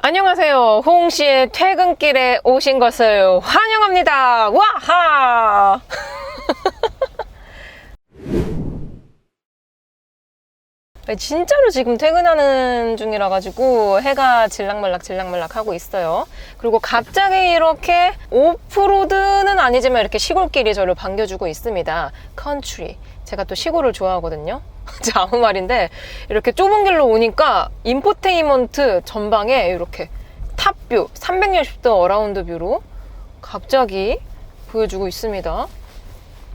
안녕하세요. 호응씨의 퇴근길에 오신 것을 환영합니다. 와하! 진짜로 지금 퇴근하는 중이라 가지고 해가 질락말락 하고 있어요. 그리고 갑자기 이렇게 오프로드는 아니지만 이렇게 시골길이 저를 반겨주고 있습니다. 컨트리. 제가 또 시골을 좋아하거든요. 진짜 아무 말인데 이렇게 좁은 길로 오니까 인포테인먼트 전방에 이렇게 탑뷰 360도 어라운드 뷰로 갑자기 보여주고 있습니다.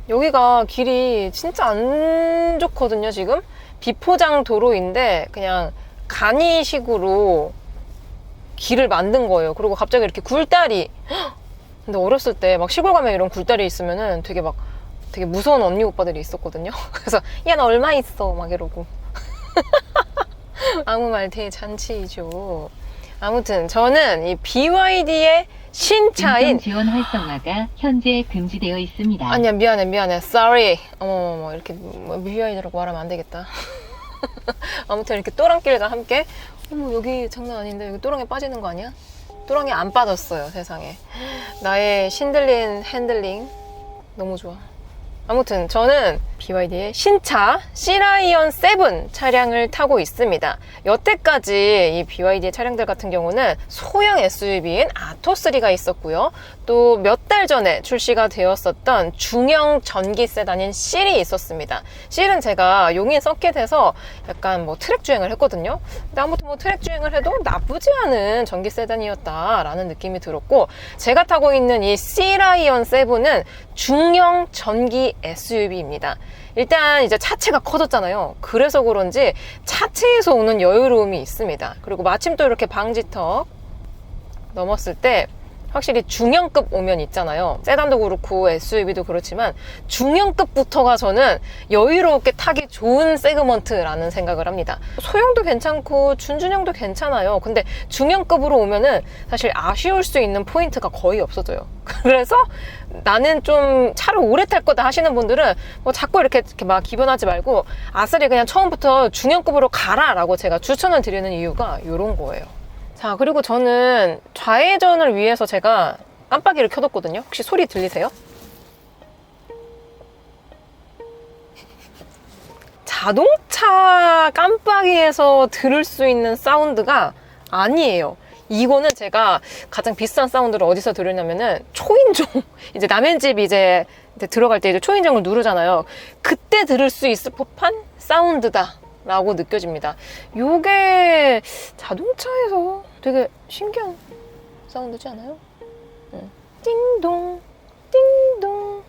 여기가 길이 진짜 안 좋거든요. 지금 비포장 도로인데 그냥 간이식으로 길을 만든 거예요. 그리고 갑자기 이렇게 굴다리, 근데 어렸을 때 막 시골 가면 이런 굴다리 있으면은 되게 무서운 언니 오빠들이 있었거든요. 그래서 야 너 얼마 있어 막 이러고 아무 말 대잔치이죠. 아무튼 저는 이 BYD의 신차인 지원 활성화가 현재 금지되어 있습니다. 아니야 미안해 sorry. 어머머머 이렇게 BYD라고 말하면 안 되겠다. 아무튼 이렇게 또랑길과 함께 어머 여기 장난 아닌데 여기 또랑에 빠지는 거 아니야? 또랑에 안 빠졌어요. 세상에 나의 신들린 핸들링 너무 좋아. 아무튼 저는 BYD의 신차 C-라이언 7 차량을 타고 있습니다. 여태까지 이 BYD의 차량들 같은 경우는 소형 SUV인 아토3가 있었고요. 또 몇 달 전에 출시가 되었었던 중형 전기 세단인 실이 있었습니다. 실은 제가 용인 서킷에서 약간 뭐 트랙 주행을 했거든요. 근데 아무튼 뭐 트랙 주행을 해도 나쁘지 않은 전기 세단이었다라는 느낌이 들었고, 제가 타고 있는 이 C-라이언 7은 중형 전기 SUV입니다. 일단 이제 차체가 커졌잖아요. 그래서 그런지 차체에서 오는 여유로움이 있습니다. 그리고 마침 또 이렇게 방지턱 넘었을 때 확실히 중형급 오면 있잖아요. 세단도 그렇고 SUV도 그렇지만 중형급부터가 저는 여유롭게 타기 좋은 세그먼트라는 생각을 합니다. 소형도 괜찮고 준준형도 괜찮아요. 근데 중형급으로 오면은 사실 아쉬울 수 있는 포인트가 거의 없어져요. 그래서 나는 좀 차를 오래 탈 거다 하시는 분들은 뭐 자꾸 이렇게 막 기변하지 말고 아싸리 그냥 처음부터 중형급으로 가라 라고 제가 추천을 드리는 이유가 이런 거예요. 자, 그리고 저는 좌회전을 위해서 제가 깜빡이를 켜뒀거든요. 혹시 소리 들리세요? 자동차 깜빡이에서 들을 수 있는 사운드가 아니에요. 이거는 제가 가장 비싼 사운드를 어디서 들으냐면은 초인종, 이제 남의 집 이제 들어갈 때 이제 초인종을 누르잖아요. 그때 들을 수 있을 법한 사운드다 라고 느껴집니다. 요게 자동차에서 되게 신기한 사운드지 않아요? 띵동 띵동.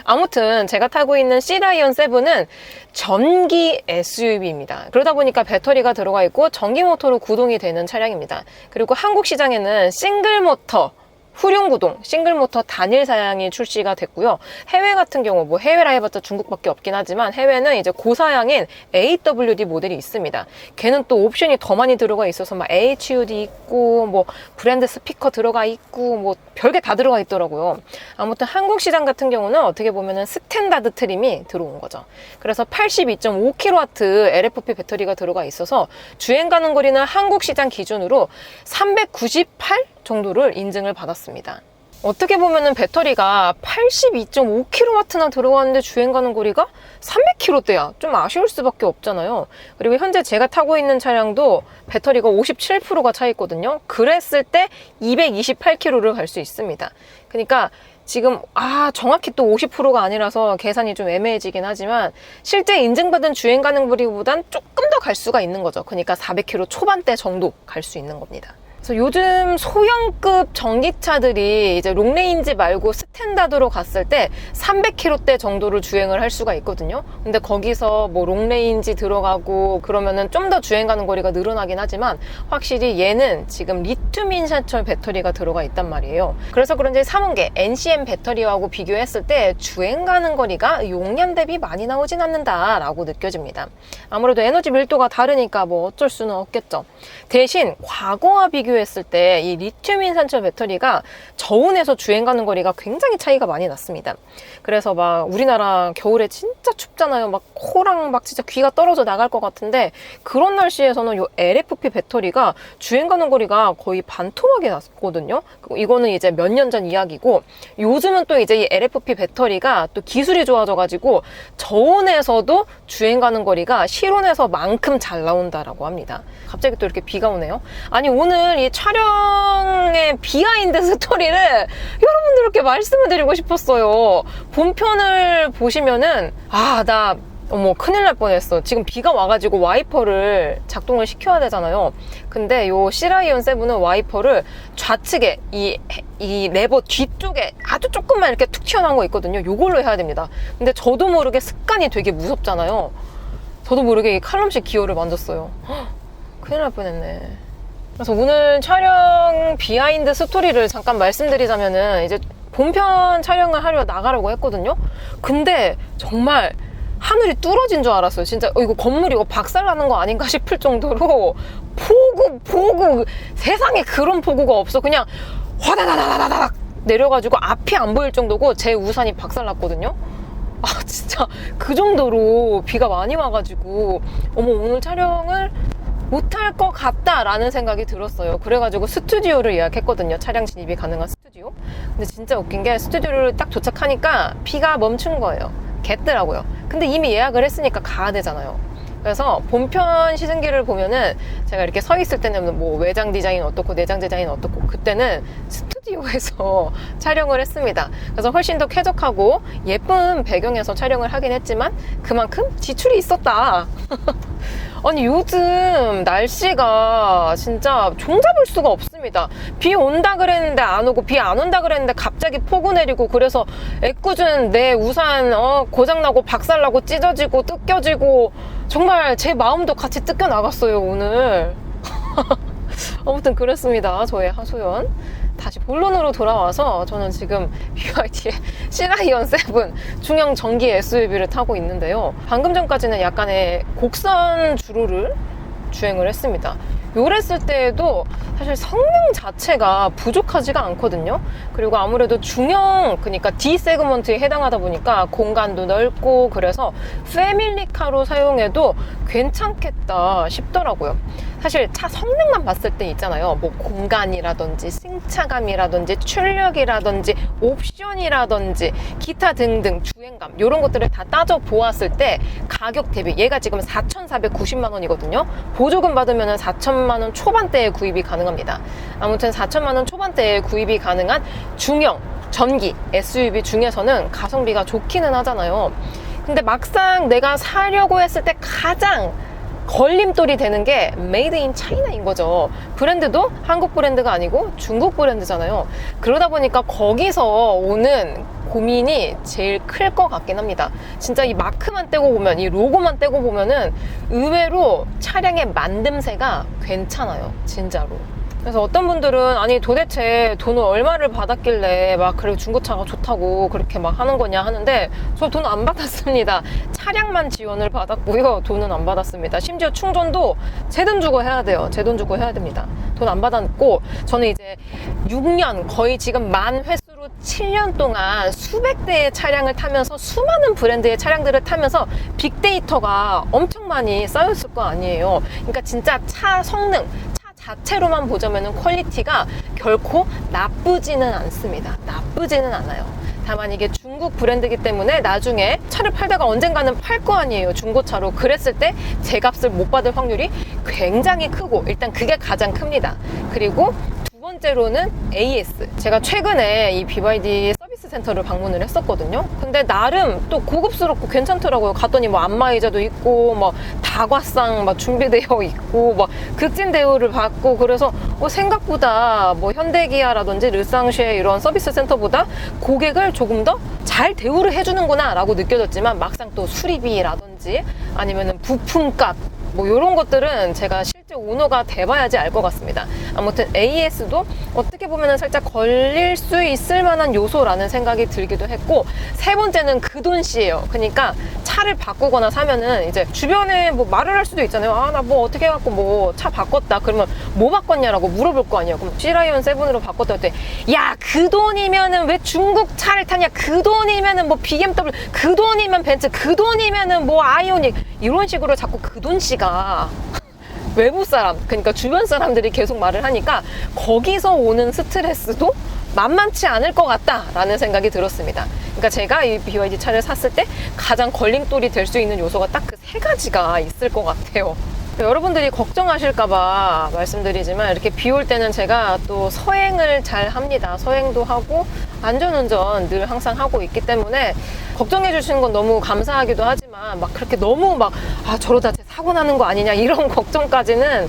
아무튼 제가 타고 있는 C-라이언 7은 전기 SUV입니다. 그러다 보니까 배터리가 들어가 있고 전기 모터로 구동이 되는 차량입니다. 그리고 한국 시장에는 싱글 모터 후륜구동, 싱글모터 단일 사양이 출시가 됐고요. 해외 같은 경우, 뭐 해외라 해봤자 중국밖에 없긴 하지만 해외는 이제 고사양인 AWD 모델이 있습니다. 걔는 또 옵션이 더 많이 들어가 있어서 막 HUD 있고, 뭐 브랜드 스피커 들어가 있고, 뭐 별게 다 들어가 있더라고요. 아무튼 한국 시장 같은 경우는 어떻게 보면은 스탠다드 트림이 들어온 거죠. 그래서 82.5kW LFP 배터리가 들어가 있어서 주행 가는 거리는 한국 시장 기준으로 398 정도를 인증을 받았습니다. 어떻게 보면은 배터리가 82.5kW나 들어가는데 주행 가는 거리가 300km대야. 좀 아쉬울 수밖에 없잖아요. 그리고 현재 제가 타고 있는 차량도 배터리가 57%가 차 있거든요. 그랬을 때 228km를 갈 수 있습니다. 그러니까 지금 정확히 또 50%가 아니라서 계산이 좀 애매해지긴 하지만 실제 인증받은 주행 가는 거리보단 조금 더 갈 수가 있는 거죠. 그러니까 400km 초반대 정도 갈 수 있는 겁니다. 그래서 요즘 소형급 전기차들이 이제 롱레인지 말고 스탠다드로 갔을 때 300km대 정도를 주행을 할 수가 있거든요. 근데 거기서 뭐 롱레인지 들어가고 그러면은 좀 더 주행 가는 거리가 늘어나긴 하지만 확실히 얘는 지금 리튬 인산철 배터리가 들어가 있단 말이에요. 그래서 그런지 3원계 NCM 배터리하고 비교했을 때 주행 가는 거리가 용량 대비 많이 나오진 않는다라고 느껴집니다. 아무래도 에너지 밀도가 다르니까 뭐 어쩔 수는 없겠죠. 대신 과거와 비교해 비교했을 때 이 리튬 인산철 배터리가 저온에서 주행 가는 거리가 굉장히 차이가 많이 났습니다. 그래서 막 우리나라 겨울에 진짜 춥잖아요. 막 코랑 막 진짜 귀가 떨어져 나갈 것 같은데 그런 날씨에서는 요 LFP 배터리가 주행 가는 거리가 거의 반토막이 났거든요. 이거는 이제 몇 년 전 이야기고, 요즘은 또 이제 이 LFP 배터리가 또 기술이 좋아져가지고 저온에서도 주행 가는 거리가 실온에서만큼 잘 나온다라고 합니다. 갑자기 또 이렇게 비가 오네요. 아니, 오늘 이 촬영의 비하인드 스토리를 여러분들께 말씀을 드리고 싶었어요. 본편을 보시면은 어머, 큰일 날 뻔했어. 지금 비가 와가지고 와이퍼를 작동을 시켜야 되잖아요. 근데 요 시라이온 7은 와이퍼를 좌측에 이 레버 뒤쪽에 아주 조금만 이렇게 툭 튀어나온 거 있거든요. 요걸로 해야 됩니다. 근데 저도 모르게 습관이 되게 무섭잖아요. 저도 모르게 이 칼럼식 기어를 만졌어요. 큰일 날 뻔했네. 그래서 오늘 촬영 비하인드 스토리를 잠깐 말씀드리자면은, 이제 본편 촬영을 하려 나가려고 했거든요. 근데 정말 하늘이 뚫어진 줄 알았어요. 진짜 이거 건물이 이거 박살나는 거 아닌가 싶을 정도로 폭우 세상에 그런 폭우가 없어. 그냥 화다다다다닥 내려가지고 앞이 안 보일 정도고 제 우산이 박살났거든요. 진짜 그 정도로 비가 많이 와가지고 어머, 오늘 촬영을 못할 것 같다라는 생각이 들었어요. 그래가지고 스튜디오를 예약했거든요. 차량 진입이 가능한 스튜디오. 근데 진짜 웃긴 게 스튜디오를 딱 도착하니까 비가 멈춘 거예요. 겠더라고요. 근데 이미 예약을 했으니까 가야 되잖아요. 그래서 본편 시승기를 보면은 제가 이렇게 서 있을 때는 뭐 외장 디자인 어떻고 내장 디자인 어떻고, 그때는 스튜디오에서 촬영을 했습니다. 그래서 훨씬 더 쾌적하고 예쁜 배경에서 촬영을 하긴 했지만 그만큼 지출이 있었다. 아니, 요즘 날씨가 진짜 종잡을 수가 없습니다. 비 온다 그랬는데 안 오고, 비 안 온다 그랬는데 갑자기 폭우 내리고, 그래서 애꿎은 내 우산 고장나고 박살나고 찢어지고 뜯겨지고, 정말 제 마음도 같이 뜯겨 나갔어요 오늘. 아무튼 그랬습니다. 저의 하소연. 다시 본론으로 돌아와서 저는 지금 BYD의 시라이온 7 중형 전기 SUV를 타고 있는데요. 방금 전까지는 약간의 곡선 주로를 주행을 했습니다. 요랬을 때에도 사실 성능 자체가 부족하지가 않거든요. 그리고 아무래도 중형, 그러니까 D 세그먼트에 해당하다 보니까 공간도 넓고, 그래서 패밀리카로 사용해도 괜찮겠다 싶더라고요. 사실 차 성능만 봤을 때 있잖아요. 뭐 공간이라든지 승차감이라든지 출력이라든지 옵션이라든지 기타 등등 주행감, 이런 것들을 다 따져 보았을 때 가격 대비, 얘가 지금 4,490만 원이거든요. 보조금 받으면 4천만 원 초반대에 구입이 가능합니다. 아무튼 4천만 원 초반대에 구입이 가능한 중형 전기 SUV 중에서는 가성비가 좋기는 하잖아요. 근데 막상 내가 사려고 했을 때 가장 걸림돌이 되는 게 메이드 인 차이나인 거죠. 브랜드도 한국 브랜드가 아니고 중국 브랜드잖아요. 그러다 보니까 거기서 오는 고민이 제일 클 것 같긴 합니다. 진짜 이 마크만 떼고 보면, 이 로고만 떼고 보면은 의외로 차량의 만듦새가 괜찮아요. 진짜로. 그래서 어떤 분들은 아니 도대체 돈을 얼마를 받았길래 막 그래 중고차가 좋다고 그렇게 막 하는 거냐 하는데, 저 돈 안 받았습니다. 차량만 지원을 받았고요. 돈은 안 받았습니다. 심지어 충전도 제 돈 주고 해야 돼요. 제 돈 주고 해야 됩니다. 돈 안 받았고, 저는 이제 6년, 거의 지금 만 횟수로 7년 동안 수백 대의 차량을 타면서 수많은 브랜드의 차량들을 타면서 빅데이터가 엄청 많이 쌓였을 거 아니에요. 그러니까 진짜 차 성능, 자체로만 보자면 퀄리티가 결코 나쁘지는 않습니다. 나쁘지는 않아요. 다만 이게 중국 브랜드이기 때문에 나중에 차를 팔다가 언젠가는 팔 거 아니에요. 중고차로. 그랬을 때 제 값을 못 받을 확률이 굉장히 크고, 일단 그게 가장 큽니다. 그리고 두 번째로는 AS. 제가 최근에 이 BYD 서비스 센터를 방문을 했었거든요. 근데 나름 또 고급스럽고 괜찮더라고요. 갔더니 뭐 안마의자도 있고, 뭐 다과상 막 준비되어 있고, 막 극진 대우를 받고, 그래서 생각보다 뭐 현대기아라든지 르상쉐 이런 서비스 센터보다 고객을 조금 더 잘 대우를 해주는구나 라고 느껴졌지만, 막상 또 수리비라든지 아니면은 부품값 뭐 이런 것들은 제가 실제 실제 오너가 돼봐야지 알 것 같습니다. 아무튼 AS도 어떻게 보면 살짝 걸릴 수 있을 만한 요소라는 생각이 들기도 했고, 세 번째는 그 돈씨예요. 그러니까 차를 바꾸거나 사면은 이제 주변에 뭐 말을 할 수도 있잖아요. 아, 나 뭐 어떻게 해갖고 뭐 차 바꿨다. 그러면 뭐 바꿨냐라고 물어볼 거 아니에요. 그럼 C라이온 7으로 바꿨다 할 때, 야, 그 돈이면은 왜 중국 차를 타냐? 그 돈이면은 뭐 BMW, 그 돈이면 벤츠, 그 돈이면은 뭐 아이오닉, 이런 식으로 자꾸 그 돈씨가 외부 사람, 그러니까 주변 사람들이 계속 말을 하니까 거기서 오는 스트레스도 만만치 않을 것 같다라는 생각이 들었습니다. 그러니까 제가 이 BYD 차를 샀을 때 가장 걸림돌이 될 수 있는 요소가 딱 그 세 가지가 있을 것 같아요. 여러분들이 걱정하실까봐 말씀드리지만, 이렇게 비 올 때는 제가 또 서행을 잘 합니다. 서행도 하고 안전운전 늘 항상 하고 있기 때문에 걱정해 주시는 건 너무 감사하기도 하지만, 막 그렇게 너무 막 저러다 제 사고 나는 거 아니냐 이런 걱정까지는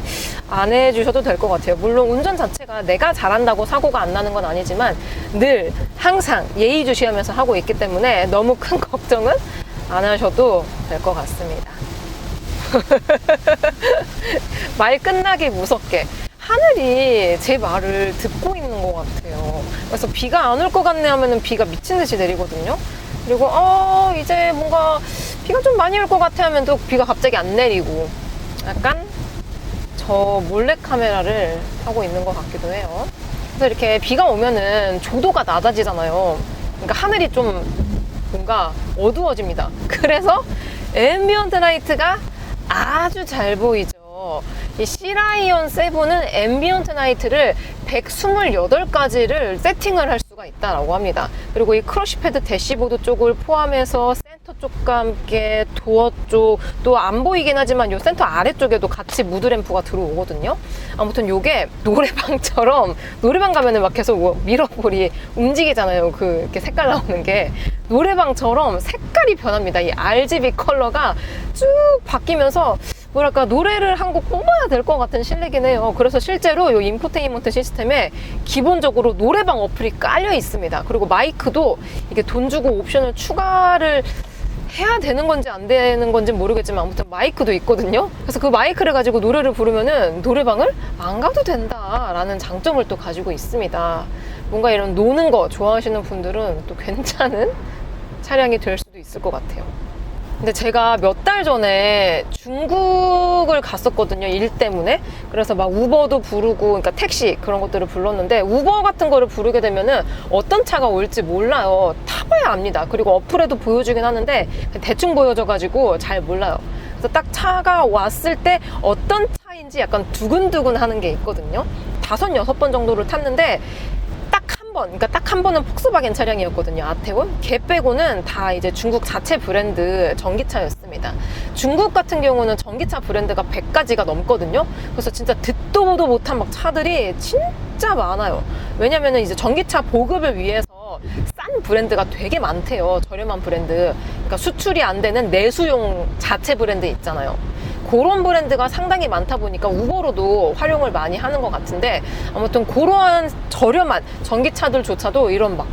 안 해주셔도 될 것 같아요. 물론 운전 자체가 내가 잘한다고 사고가 안 나는 건 아니지만 늘 항상 예의주시하면서 하고 있기 때문에 너무 큰 걱정은 안 하셔도 될 것 같습니다. 말 끝나기 무섭게 하늘이 제 말을 듣고 있는 것 같아요. 그래서 비가 안 올 것 같네 하면은 비가 미친 듯이 내리거든요. 그리고 이제 뭔가 비가 좀 많이 올 것 같아 하면 또 비가 갑자기 안 내리고, 약간 저 몰래 카메라를 하고 있는 것 같기도 해요. 그래서 이렇게 비가 오면은 조도가 낮아지잖아요. 그러니까 하늘이 좀 뭔가 어두워집니다. 그래서 앰비언트 라이트가 아주 잘 보이죠. 이 C라이온 7은 앰비언트 라이트를 128가지를 세팅을 할 수가 있다라고 합니다. 그리고 이 크러쉬 패드 대시보드 쪽을 포함해서 센터 쪽과 함께 도어 쪽, 또 안 보이긴 하지만 요 센터 아래쪽에도 같이 무드램프가 들어오거든요. 아무튼 요게 노래방처럼, 노래방 가면은 막 계속 미러볼이 움직이잖아요. 그 이렇게 색깔 나오는 게. 노래방처럼 색깔이 변합니다. 이 RGB 컬러가 쭉 바뀌면서 뭐랄까 노래를 한 곡 뽑아야 될 것 같은 실내긴 해요. 그래서 실제로 이 인포테인먼트 시스템에 기본적으로 노래방 어플이 깔려 있습니다. 그리고 마이크도 이게 돈 주고 옵션을 추가를 해야 되는 건지 안 되는 건지 모르겠지만 아무튼 마이크도 있거든요. 그래서 그 마이크를 가지고 노래를 부르면은 노래방을 안 가도 된다라는 장점을 또 가지고 있습니다. 뭔가 이런 노는 거 좋아하시는 분들은 또 괜찮은 차량이 될 수도 있을 것 같아요. 근데 제가 몇 달 전에 중국을 갔었거든요. 일 때문에. 그래서 막 우버도 부르고, 그러니까 택시 그런 것들을 불렀는데, 우버 같은 거를 부르게 되면은 어떤 차가 올지 몰라요. 타봐야 압니다. 그리고 어플에도 보여주긴 하는데 대충 보여져가지고 잘 몰라요. 그래서 딱 차가 왔을 때 어떤 차인지 약간 두근두근 하는 게 있거든요. 5, 6번 정도를 탔는데 그러니까 딱 한 번은 폭스바겐 차량이었거든요. 아테온. 걔 빼고는 다 이제 중국 자체 브랜드 전기차였습니다. 중국 같은 경우는 전기차 브랜드가 100가지가 넘거든요. 그래서 진짜 듣도 보도 못한 막 차들이 진짜 많아요. 왜냐면은 이제 전기차 보급을 위해서 싼 브랜드가 되게 많대요. 저렴한 브랜드. 그러니까 수출이 안 되는 내수용 자체 브랜드 있잖아요. 그런 브랜드가 상당히 많다 보니까 우버로도 활용을 많이 하는 것 같은데, 아무튼 그러한 저렴한 전기차들조차도 이런 막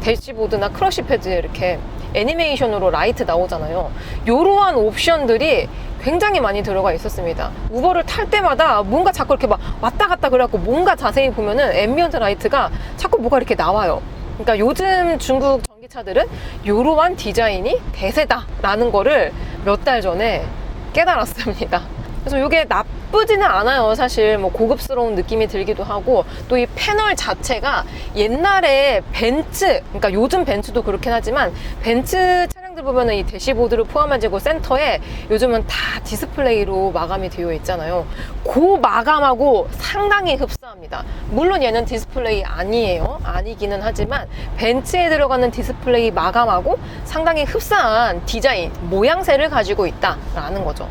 대시보드나 크러쉬 패드에 이렇게 애니메이션으로 라이트 나오잖아요. 이러한 옵션들이 굉장히 많이 들어가 있었습니다. 우버를 탈 때마다 뭔가 자꾸 이렇게 막 왔다 갔다 그래갖고 뭔가 자세히 보면은 앰비언트 라이트가 자꾸 뭐가 이렇게 나와요. 그러니까 요즘 중국 전기차들은 이러한 디자인이 대세다라는 거를 몇 달 전에 깨달았습니다. 그래서 이게 나쁘지는 않아요. 사실 뭐 고급스러운 느낌이 들기도 하고, 또 이 패널 자체가 옛날에 벤츠, 그러니까 요즘 벤츠도 그렇긴 하지만 벤츠 차량들 보면은 이 대시보드를 포함해지고 센터에 요즘은 다 디스플레이로 마감이 되어 있잖아요. 그 마감하고 상당히 흡사합니다. 물론 얘는 디스플레이 아니에요. 아니기는 하지만 벤츠에 들어가는 디스플레이 마감하고 상당히 흡사한 디자인, 모양새를 가지고 있다라는 거죠.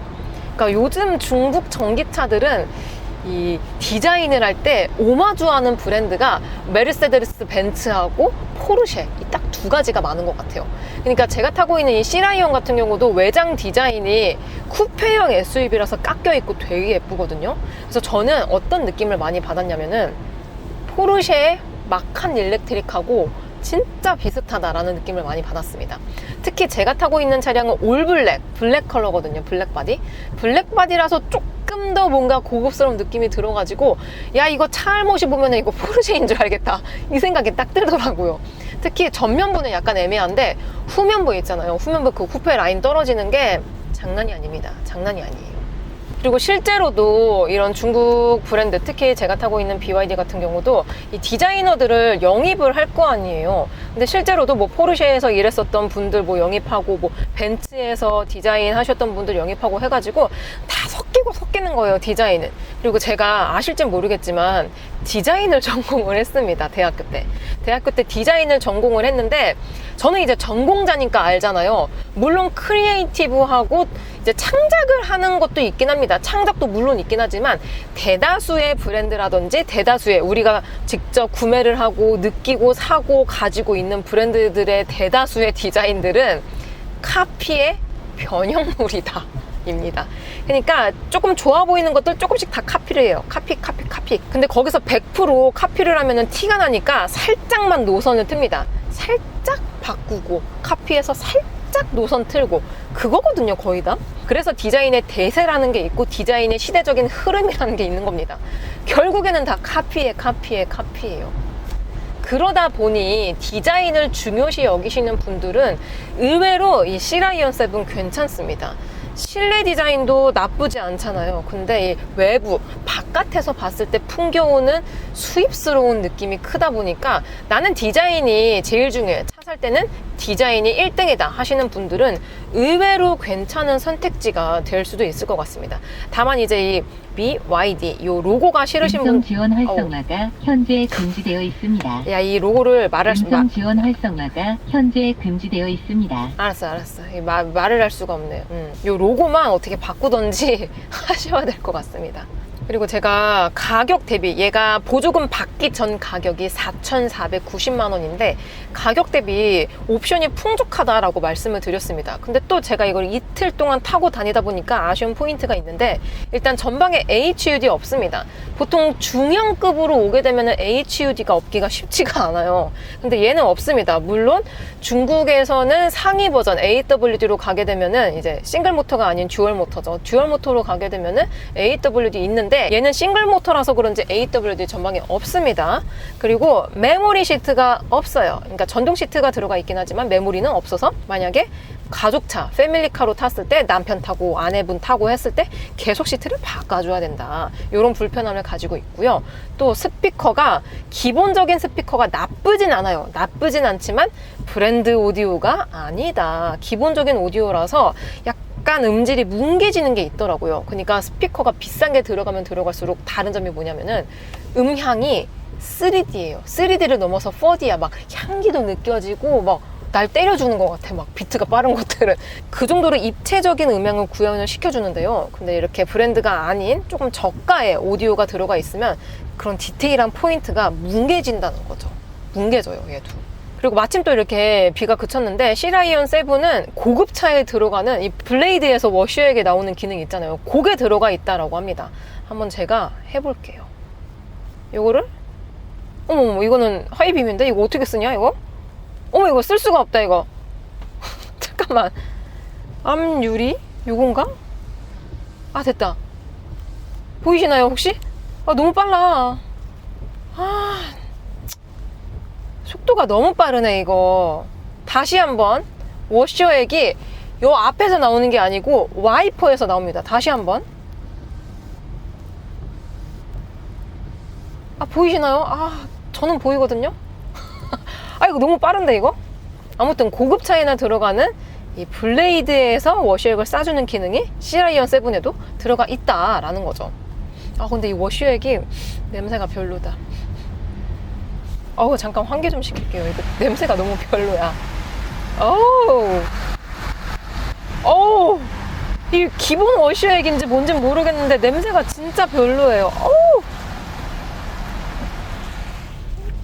그러니까 요즘 중국 전기차들은 이 디자인을 할 때 오마주하는 브랜드가 메르세데스 벤츠하고 포르쉐, 이 딱 두 가지가 많은 것 같아요. 그러니까 제가 타고 있는 이 C라이온 같은 경우도 외장 디자인이 쿠페형 SUV라서 깎여 있고 되게 예쁘거든요. 그래서 저는 어떤 느낌을 많이 받았냐면은 포르쉐의 마칸 일렉트릭하고 진짜 비슷하다라는 느낌을 많이 받았습니다. 특히 제가 타고 있는 차량은 올 블랙 컬러거든요. 블랙 바디. 블랙 바디라서 조금 조금 더 뭔가 고급스러운 느낌이 들어가지고 야 이거 차 알못이 보면 이거 포르쉐인 줄 알겠다 이 생각이 딱 들더라고요. 특히 전면부는 약간 애매한데 후면부 있잖아요. 후면부 그 쿠페 라인 떨어지는 게 장난이 아닙니다. 장난이 아니에요. 그리고 실제로도 이런 중국 브랜드, 특히 제가 타고 있는 BYD 같은 경우도 이 디자이너들을 영입을 할 거 아니에요. 근데 실제로도 뭐 포르쉐에서 일했었던 분들 뭐 영입하고 뭐 벤츠에서 디자인 하셨던 분들 영입하고 해가지고 다 섞이는 거예요, 디자인은. 그리고 제가 아실진 모르겠지만 디자인을 전공을 했습니다, 대학교 때. 대학교 때 디자인을 전공을 했는데 저는 이제 전공자니까 알잖아요. 물론 크리에이티브하고 이제 창작을 하는 것도 있긴 합니다. 창작도 물론 있긴 하지만 대다수의 브랜드라든지 대다수의 우리가 직접 구매를 하고 느끼고 사고 가지고 있는 브랜드들의 대다수의 디자인들은 카피의 변형물이다 입니다. 그러니까 조금 좋아 보이는 것들 조금씩 다 카피를 해요. 카피. 근데 거기서 100% 카피를 하면은 티가 나니까 살짝만 노선을 틉니다. 살짝 바꾸고 카피해서 살짝 노선 틀고 그거거든요, 거의 다. 그래서 디자인의 대세라는 게 있고 디자인의 시대적인 흐름이라는 게 있는 겁니다. 결국에는 다 카피예요. 그러다 보니 디자인을 중요시 여기시는 분들은 의외로 이 시라이언 7 괜찮습니다. 실내 디자인도 나쁘지 않잖아요. 근데 이 외부, 바깥에서 봤을 때 풍겨오는 수입스러운 느낌이 크다 보니까 나는 디자인이 제일 중요해. 차 살 때는 디자인이 1등이다 하시는 분들은 의외로 괜찮은 선택지가 될 수도 있을 것 같습니다. 다만 이제 이 BYD 이 로고가 싫으신 분 음성 지원 활성화가 현재 금지되어 있습니다. 야, 이 로고를 말할 수 음성 지원 활성화가 현재 금지되어 있습니다. 알았어. 말을 할 수가 없네요. 이 로고만 어떻게 바꾸던지 하셔야 될 것 같습니다. 그리고 제가 가격 대비 얘가 보조금 받기 전 가격이 4,490만 원인데 가격 대비 옵션이 풍족하다라고 말씀을 드렸습니다. 근데 또 제가 이걸 이틀 동안 타고 다니다 보니까 아쉬운 포인트가 있는데 일단 전방에 HUD 없습니다. 보통 중형급으로 오게 되면 HUD가 없기가 쉽지가 않아요. 근데 얘는 없습니다. 물론 중국에서는 상위 버전 AWD로 가게 되면은 이제 싱글 모터가 아닌 듀얼 모터죠. 듀얼 모터로 가게 되면은 AWD 있는데 얘는 싱글 모터라서 그런지 AWD 전방에 없습니다. 그리고 메모리 시트가 없어요. 그러니까 전동 시트가 들어가 있긴 하지만 메모리는 없어서 만약에 가족차, 패밀리카로 탔을 때 남편 타고 아내분 타고 했을 때 계속 시트를 바꿔줘야 된다. 이런 불편함을 가지고 있고요. 또 스피커가 기본적인 스피커가 나쁘진 않아요. 나쁘진 않지만 브랜드 오디오가 아니다. 기본적인 오디오라서 약간 음질이 뭉개지는 게 있더라고요. 그러니까 스피커가 비싼 게 들어가면 들어갈수록 다른 점이 뭐냐면은 음향이 3D예요. 3D를 넘어서 4D야. 막 향기도 느껴지고 막 날 때려주는 것 같아. 막 비트가 빠른 것들은 그 정도로 입체적인 음향을 구현을 시켜주는데요. 근데 이렇게 브랜드가 아닌 조금 저가의 오디오가 들어가 있으면 그런 디테일한 포인트가 뭉개진다는 거죠. 뭉개져요, 얘도. 그리고 마침 또 이렇게 비가 그쳤는데 시라이언 7은 고급차에 들어가는 이 블레이드에서 워셔액에 나오는 기능이 있잖아요. 그게 들어가 있다라고 합니다. 한번 제가 해볼게요. 요거를 어머 이거는 하이빔인데 이거 어떻게 쓰냐 이거? 어머 이거 쓸 수가 없다 이거. 잠깐만. 암유리? 요건가? 아 됐다. 보이시나요 혹시? 아 너무 빨라. 아 속도가 너무 빠르네 이거. 다시 한번. 워셔액이 요 앞에서 나오는 게 아니고 와이퍼에서 나옵니다. 다시 한번. 아 보이시나요? 아 저는 보이거든요. 아 이거 너무 빠른데 이거? 아무튼 고급차에나 들어가는 이 블레이드에서 워셔액을 싸주는 기능이 시라이언 7에도 들어가 있다라는 거죠. 아 근데 이 워셔액이 냄새가 별로다. 잠깐 환기 좀 시킬게요. 이거 냄새가 너무 별로야. 어우 이 기본 워셔액인지 뭔지 모르겠는데 냄새가 진짜 별로예요.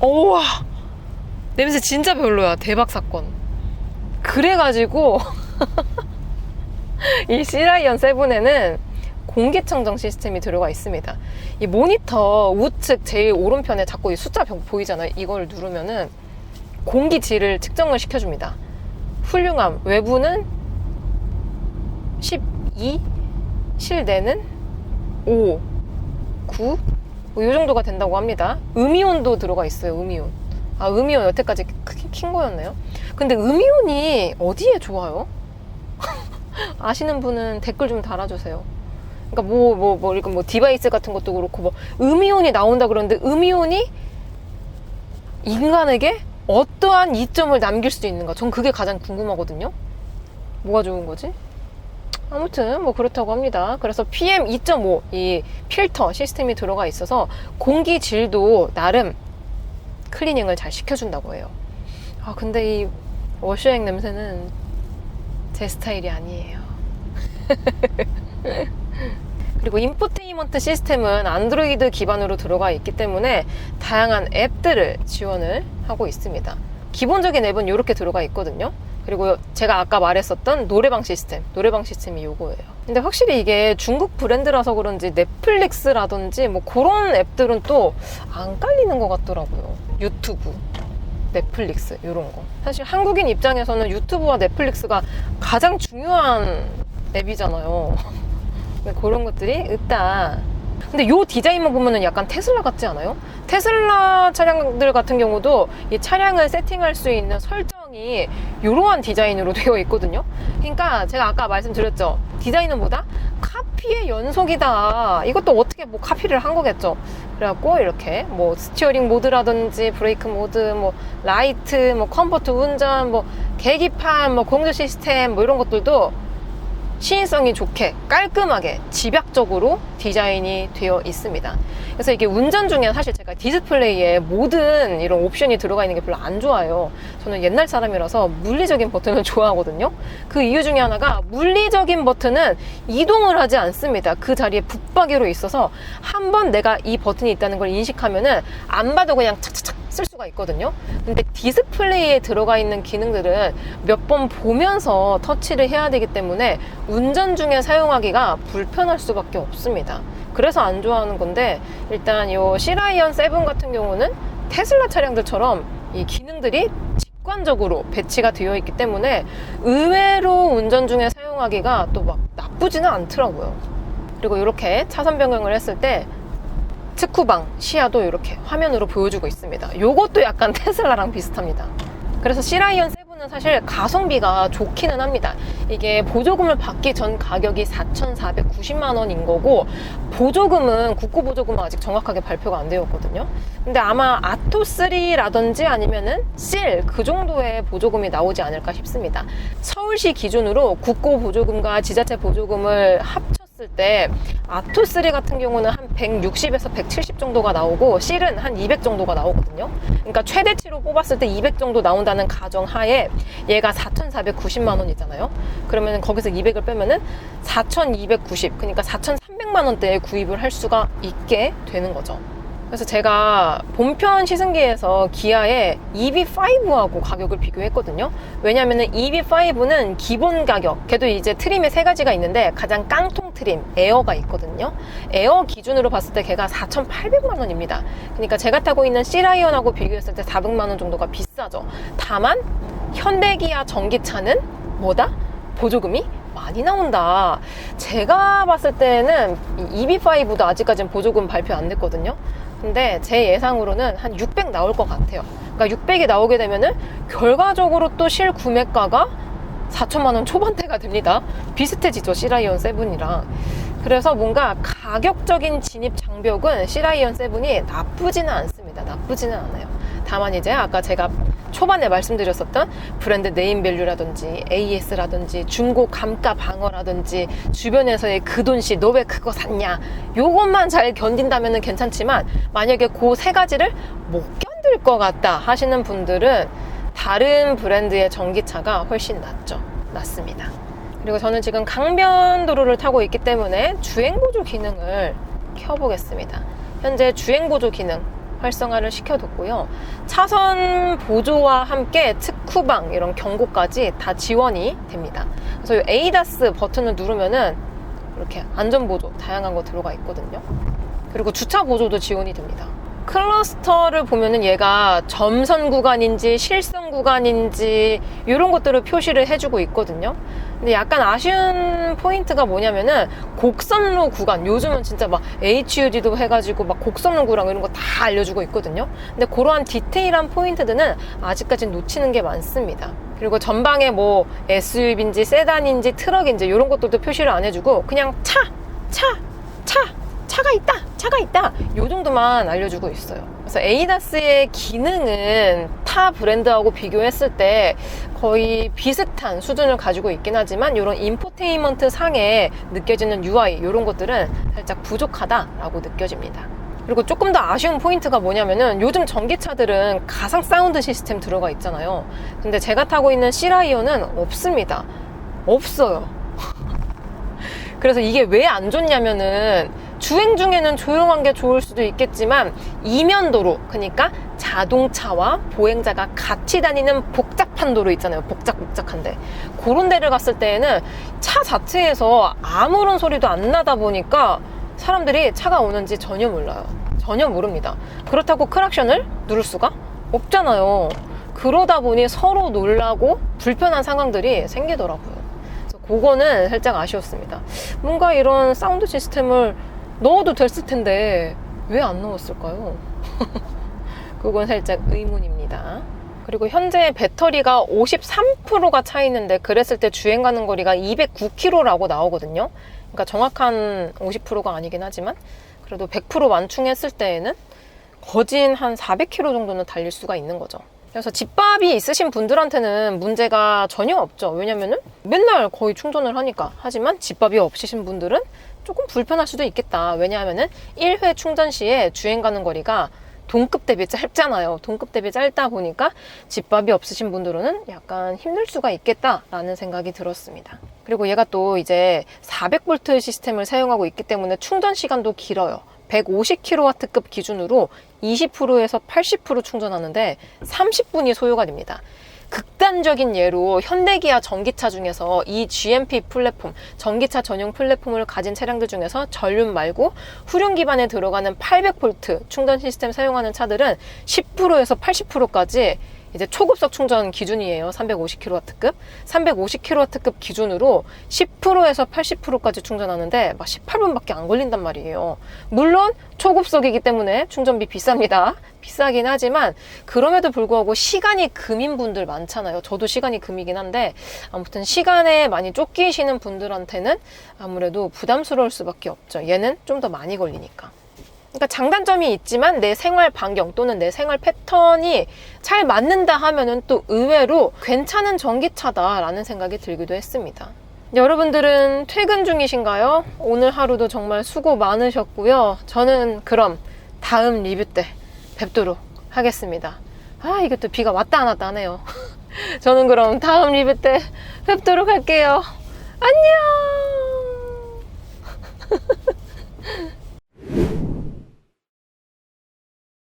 어우 냄새 진짜 별로야. 대박 사건. 그래가지고 이 시라이언 7에는 공기청정 시스템이 들어가 있습니다. 이 모니터 우측 제일 오른편에 자꾸 이 숫자 보이잖아요. 이걸 누르면은 공기질을 측정을 시켜줍니다. 훌륭함. 외부는 12, 실내는 5, 9, 뭐 이 정도가 된다고 합니다. 음이온도 들어가 있어요. 음이온. 아, 음이온 여태까지 킨 거였나요? 근데 음이온이 어디에 좋아요? 아시는 분은 댓글 좀 달아주세요. 그러니까 이렇게 뭐 디바이스 같은 것도 그렇고 뭐 음이온이 나온다 그러는데 음이온이 인간에게 어떠한 이점을 남길 수 있는가? 전 그게 가장 궁금하거든요. 뭐가 좋은 거지? 아무튼 뭐 그렇다고 합니다. 그래서 PM2.5 이 필터 시스템이 들어가 있어서 공기 질도 나름 클리닝을 잘 시켜준다고 해요. 아, 근데 이 워셔액 냄새는 제 스타일이 아니에요. 그리고 인포테인먼트 시스템은 안드로이드 기반으로 들어가 있기 때문에 다양한 앱들을 지원을 하고 있습니다. 기본적인 앱은 이렇게 들어가 있거든요. 그리고 제가 아까 말했었던 노래방 시스템이 요거예요. 근데 확실히 이게 중국 브랜드라서 그런지 넷플릭스라든지 뭐 그런 앱들은 또 안 깔리는 것 같더라고요. 유튜브, 넷플릭스 이런 거. 사실 한국인 입장에서는 유튜브와 넷플릭스가 가장 중요한 앱이잖아요. 그런 것들이 있다. 근데 이 디자인만 보면은 약간 테슬라 같지 않아요? 테슬라 차량들 같은 경우도 이 차량을 세팅할 수 있는 설정이 이러한 디자인으로 되어 있거든요. 그러니까 제가 아까 말씀드렸죠. 디자인은 뭐다? 카피의 연속이다. 이것도 어떻게 뭐 카피를 한 거겠죠. 그래갖고 이렇게 뭐 스티어링 모드라든지 브레이크 모드, 뭐 라이트, 뭐 컴포트 운전, 뭐 계기판, 뭐 공조 시스템 뭐 이런 것들도 시인성이 좋게 깔끔하게 집약적으로 디자인이 되어 있습니다. 그래서 이게 운전 중에 사실 제가 디스플레이에 모든 이런 옵션이 들어가 있는 게 별로 안 좋아요. 저는 옛날 사람이라서 물리적인 버튼을 좋아하거든요. 그 이유 중에 하나가 물리적인 버튼은 이동을 하지 않습니다. 그 자리에 붙박이로 있어서 한번 내가 이 버튼이 있다는 걸 인식하면은 안 봐도 그냥 착착착 쓸 수가 있거든요. 근데 디스플레이에 들어가 있는 기능들은 몇 번 보면서 터치를 해야 되기 때문에 운전 중에 사용하기가 불편할 수밖에 없습니다. 그래서 안 좋아하는 건데, 일단 이 시라이언 7 같은 경우는 테슬라 차량들처럼 이 기능들이 직관적으로 배치가 되어 있기 때문에 의외로 운전 중에 사용하기가 또 막 나쁘지는 않더라고요. 그리고 이렇게 차선 변경을 했을 때 특후방 시야도 이렇게 화면으로 보여주고 있습니다. 요것도 약간 테슬라랑 비슷합니다. 그래서 시라이언 7은 사실 가성비가 좋기는 합니다. 이게 보조금을 받기 전 가격이 4,490만 원인 거고, 보조금은 국고 보조금은 아직 정확하게 발표가 안 되었거든요. 근데 아마 아토3라든지 아니면은 실 그 정도의 보조금이 나오지 않을까 싶습니다. 서울시 기준으로 국고 보조금과 지자체 보조금을 합쳤을 때 아토3 같은 경우는 한 160에서 170 정도가 나오고 실은 한 200 정도가 나오거든요. 그러니까 최대치로 뽑았을 때 200 정도 나온다는 가정하에 얘가 4,490만 원이잖아요. 그러면 거기서 200을 빼면은 4,290, 그러니까 4,300만 원대에 구입을 할 수가 있게 되는 거죠. 그래서 제가 본편 시승기에서 기아의 EV5하고 가격을 비교했거든요. 왜냐면은 EV5는 기본 가격, 걔도 이제 트림이 3가지가 있는데 가장 깡통 트림, 에어가 있거든요. 에어 기준으로 봤을 때 걔가 4,800만 원입니다. 그러니까 제가 타고 있는 시라이언하고 비교했을 때 400만 원 정도가 비싸죠. 다만 현대기아 전기차는 뭐다? 보조금이 많이 나온다. 제가 봤을 때는 EV5도 아직까지는 보조금 발표 안 됐거든요. 근데 제 예상으로는 한 600 나올 것 같아요. 그러니까 600이 나오게 되면은 결과적으로 또 실구매가가 4천만 원 초반대가 됩니다. 비슷해지죠, 시라이언 7이랑. 그래서 뭔가 가격적인 진입 장벽은 시라이언 7이 나쁘지는 않습니다. 나쁘지는 않아요. 다만 이제 아까 제가 초반에 말씀드렸었던 브랜드 네임밸류라든지 AS라든지 중고 감가 방어라든지 주변에서의 그 돈씨 너 왜 그거 샀냐, 요것만 잘 견딘다면 괜찮지만 만약에 그 3가지를 못 견딜 것 같다 하시는 분들은 다른 브랜드의 전기차가 훨씬 낫습니다. 그리고 저는 지금 강변도로를 타고 있기 때문에 주행보조 기능을 켜보겠습니다. 현재 주행보조 기능 활성화를 시켜뒀고요. 차선 보조와 함께 특후방 이런 경고까지 다 지원이 됩니다. 그래서 이 ADAS 버튼을 누르면은 이렇게 안전보조 다양한 거 들어가 있거든요. 그리고 주차보조도 지원이 됩니다. 클러스터를 보면은 얘가 점선 구간인지 실선 구간인지 이런 것들을 표시를 해주고 있거든요. 근데 약간 아쉬운 포인트가 뭐냐면은 곡선로 구간, 요즘은 진짜 막 HUD도 해가지고 막 곡선로 구간 이런 거 다 알려주고 있거든요. 근데 그러한 디테일한 포인트들은 아직까지 놓치는 게 많습니다. 그리고 전방에 뭐 SUV인지 세단인지 트럭인지 이런 것들도 표시를 안 해주고 그냥 차가 있다 요 정도만 알려주고 있어요. 그래서 에이다스의 기능은 타 브랜드하고 비교했을 때 거의 비슷한 수준을 가지고 있긴 하지만 이런 인포테인먼트 상에 느껴지는 UI 이런 것들은 살짝 부족하다라고 느껴집니다. 그리고 조금 더 아쉬운 포인트가 뭐냐면은 요즘 전기차들은 가상 사운드 시스템 들어가 있잖아요. 근데 제가 타고 있는 C라이언은 없습니다. 없어요. 그래서 이게 왜 안 좋냐면은 주행 중에는 조용한 게 좋을 수도 있겠지만 이면도로, 그러니까 자동차와 보행자가 같이 다니는 복잡한 도로 있잖아요. 복잡한데 그런 데를 갔을 때에는 차 자체에서 아무런 소리도 안 나다 보니까 사람들이 차가 오는지 전혀 몰라요. 전혀 모릅니다. 그렇다고 크락션을 누를 수가 없잖아요. 그러다 보니 서로 놀라고 불편한 상황들이 생기더라고요. 그래서 그거는 살짝 아쉬웠습니다. 뭔가 이런 사운드 시스템을 넣어도 됐을 텐데 왜 안 넣었을까요? 그건 살짝 의문입니다. 그리고 현재 배터리가 53%가 차 있는데 그랬을 때 주행 가는 거리가 209km라고 나오거든요. 그러니까 정확한 50%가 아니긴 하지만 그래도 100% 완충했을 때에는 거진 한 400km 정도는 달릴 수가 있는 거죠. 그래서 집밥이 있으신 분들한테는 문제가 전혀 없죠. 왜냐면은 맨날 거의 충전을 하니까. 하지만 집밥이 없으신 분들은 조금 불편할 수도 있겠다. 왜냐하면은 1회 충전 시에 주행 가는 거리가 동급 대비 짧잖아요. 동급 대비 짧다 보니까 집밥이 없으신 분들은 약간 힘들 수가 있겠다라는 생각이 들었습니다. 그리고 얘가 또 이제 400V 시스템을 사용하고 있기 때문에 충전 시간도 길어요. 150kW급 기준으로 20%에서 80% 충전하는데 30분이 소요가 됩니다. 극단적인 예로 현대기아 전기차 중에서 이 GMP 플랫폼, 전기차 전용 플랫폼을 가진 차량들 중에서 전륜 말고 후륜 기반에 들어가는 800V 충전 시스템 사용하는 차들은 10%에서 80%까지 이제 초급속 충전 기준이에요. 350kW급. 350kW급 기준으로 10%에서 80%까지 충전하는데 막 18분밖에 안 걸린단 말이에요. 물론 초급속이기 때문에 충전비 비쌉니다. 비싸긴 하지만 그럼에도 불구하고 시간이 금인 분들 많잖아요. 저도 시간이 금이긴 한데 아무튼 시간에 많이 쫓기시는 분들한테는 아무래도 부담스러울 수밖에 없죠. 얘는 좀 더 많이 걸리니까. 그러니까 장단점이 있지만 내 생활 반경 또는 내 생활 패턴이 잘 맞는다 하면은 또 의외로 괜찮은 전기차다라는 생각이 들기도 했습니다. 여러분들은 퇴근 중이신가요? 오늘 하루도 정말 수고 많으셨고요. 저는 그럼 다음 리뷰 때 뵙도록 하겠습니다. 아, 이게 또 비가 왔다 안 왔다 하네요. 저는 그럼 다음 리뷰 때 뵙도록 할게요. 안녕!